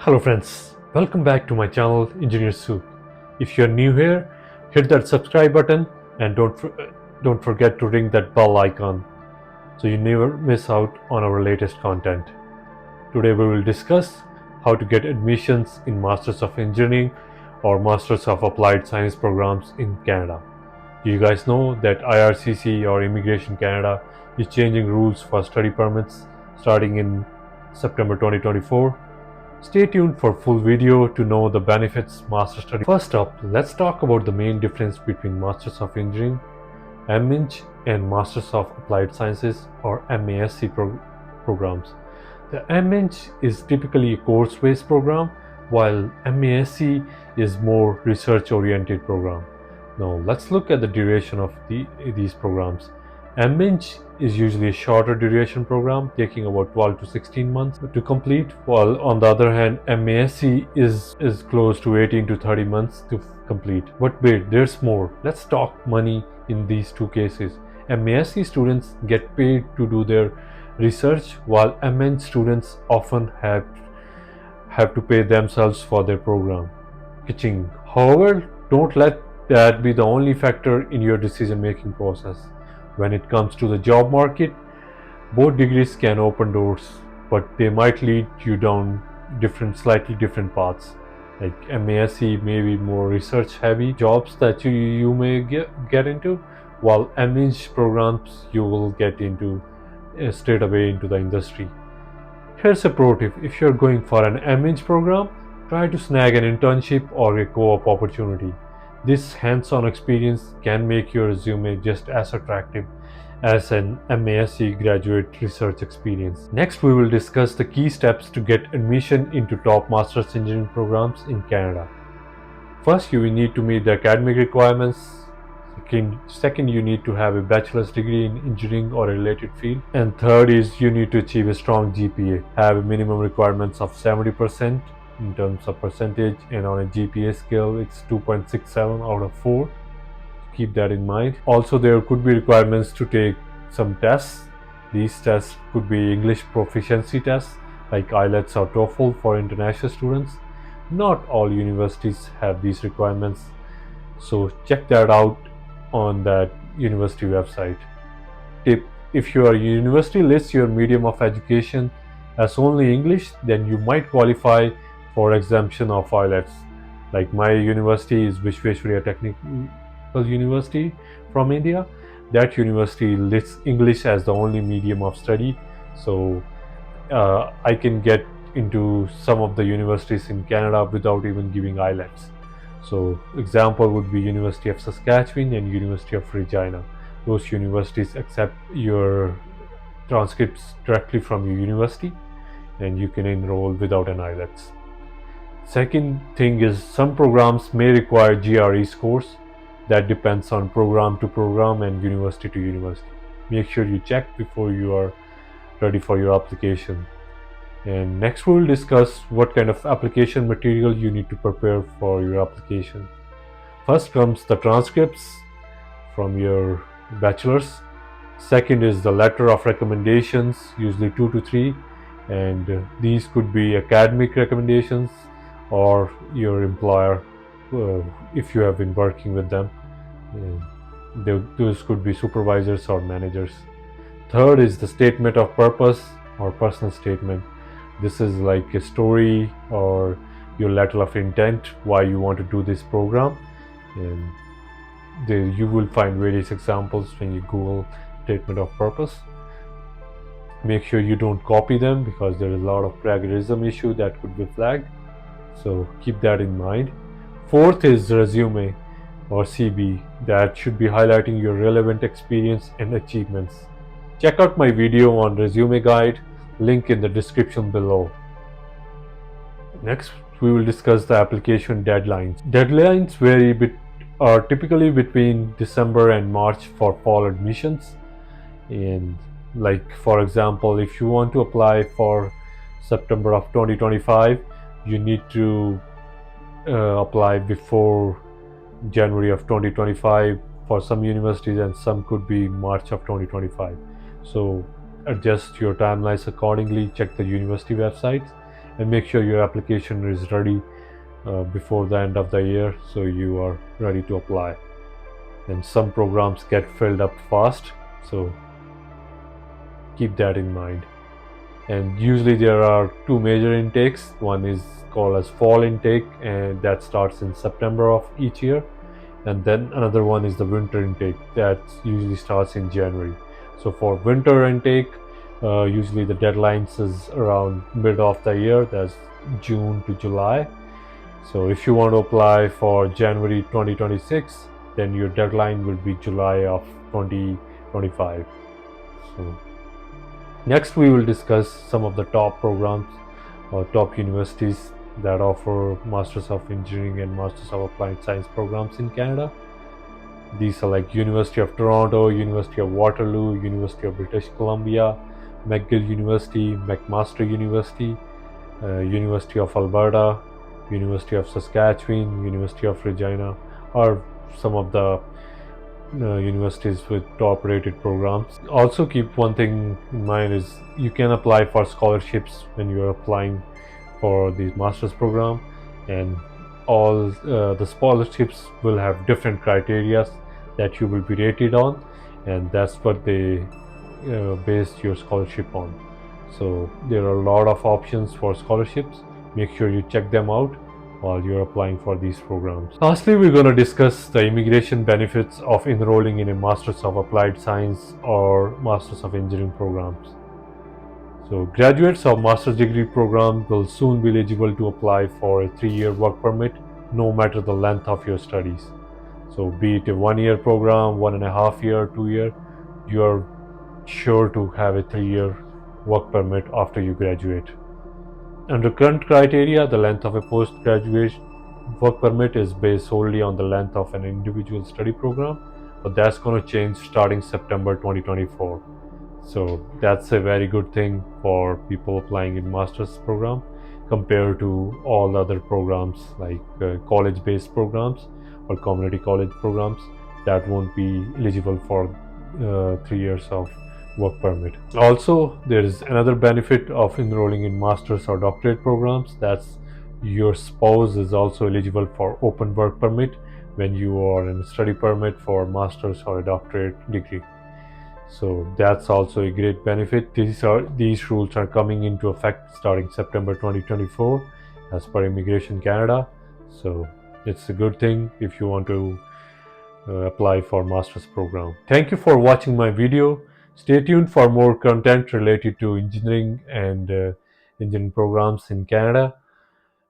Hello friends, welcome back to my channel Engineer Soup. If you're new here, hit that subscribe button and don't forget to ring that bell icon so you never miss out on our latest content. Today we will discuss how to get admissions in Masters of Engineering or Masters of Applied Science programs in Canada. You guys know that IRCC or Immigration Canada is changing rules for study permits starting in September 2024. Stay tuned for full video to know the benefits master study. First up, let's talk about the main difference between Masters of Engineering, MEng, and Masters of Applied Sciences or MASc programs. The MEng is typically a course-based program, while MASc is more research-oriented program. Now let's look at the duration of these programs. MEng is usually a shorter duration program, taking about 12 to 16 months to complete, while on the other hand, MASc is close to 18 to 30 months to complete. But wait, there's more. Let's talk money in these two cases. MASc students get paid to do their research, while MEng students often have to pay themselves for their program. Kitching. However, don't let that be the only factor in your decision-making process. When it comes to the job market, both degrees can open doors, but they might lead you down slightly different paths. Like MASc may be more research-heavy jobs that you may get into, while MEng programs you will get into straight away into the industry. Here's a pro tip: if you're going for an MEng program, try to snag an internship or a co-op opportunity. This hands-on experience can make your resume just as attractive as an MASc graduate research experience. Next, we will discuss the key steps to get admission into top master's engineering programs in Canada. First, you will need to meet the academic requirements. Second, you need to have a bachelor's degree in engineering or a related field. And third is you need to achieve a strong GPA. Have a minimum requirements of 70% in terms of percentage, and on a GPA scale it's 2.67 out of 4. Keep that in mind. Also, there could be requirements to take some tests. These tests could be English proficiency tests like IELTS or TOEFL for international students. Not all universities have these requirements, so check that out on that university website. Tip: if your university lists your medium of education as only English, then you might qualify for exemption of IELTS. Like my university is Vishveshwarya Technical University from India. That university lists English as the only medium of study, so I can get into some of the universities in Canada without even giving IELTS. So example would be University of Saskatchewan and University of Regina. Those universities accept your transcripts directly from your university and you can enroll without an IELTS. Second thing is some programs may require GRE scores. That depends on program to program and university to university. Make sure you check before you are ready for your application. And next we will discuss what kind of application material you need to prepare for your application. First comes the transcripts from your bachelor's. Second is the letter of recommendations, usually 2 to 3, and these could be academic recommendations or your employer if you have been working with them. Those could be supervisors or managers. Third is the statement of purpose or personal statement. This is like a story or your letter of intent why you want to do this program, and you will find various examples when you Google statement of purpose. Make sure you don't copy them because there is a lot of plagiarism issue that could be flagged, so keep that in mind. Fourth is resume or CV. That should be highlighting your relevant experience and achievements. Check out my video on resume guide, link in the description below. Next, we will discuss the application deadlines. Deadlines are typically between December and March for fall admissions. And like for example, if you want to apply for September of 2025, you need to apply before January of 2025 for some universities, and some could be March of 2025. So adjust your timelines accordingly. Check the university websites and make sure your application is ready before the end of the year so you are ready to apply. And some programs get filled up fast, so keep that in mind. And usually there are two major intakes. One is called as fall intake, and that starts in September of each year, and then another one is the winter intake that usually starts in January. So for winter intake, usually the deadlines is around mid of the year, that's June to July. So if you want to apply for January 2026, then your deadline will be July of 2025. So next we will discuss some of the top programs or top universities that offer Masters of Engineering and Masters of Applied Science programs in Canada. These are like University of Toronto, University of Waterloo, University of British Columbia, McGill University, McMaster University, University of Alberta, University of Saskatchewan, University of Regina are some of the universities with top rated programs. Also keep one thing in mind is you can apply for scholarships when you are applying for the master's program, and all the scholarships will have different criteria that you will be rated on, and that's what they base your scholarship on. So there are a lot of options for scholarships. Make sure you check them out while you're applying for these programs. Lastly, we're going to discuss the immigration benefits of enrolling in a Masters of Applied Science or Masters of Engineering programs. So graduates of master's degree program will soon be eligible to apply for a 3-year work permit, no matter the length of your studies. So be it a 1-year program, 1.5 year, 2 year, you are sure to have a 3-year work permit after you graduate. Under current criteria, the length of a postgraduate work permit is based solely on the length of an individual study program, but that's going to change starting September 2024. So that's a very good thing for people applying in master's program compared to all other programs like college-based programs or community college programs that won't be eligible for 3 years of work permit. Also, there is another benefit of enrolling in master's or doctorate programs. That's your spouse is also eligible for open work permit when you are in study permit for master's or a doctorate degree. So that's also a great benefit. These rules are coming into effect starting September 2024 as per Immigration Canada. So it's a good thing if you want to apply for master's program. Thank you for watching my video. Stay tuned for more content related to engineering and engineering programs in Canada.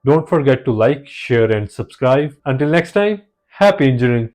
Don't forget to like, share and subscribe. Until next time, happy engineering.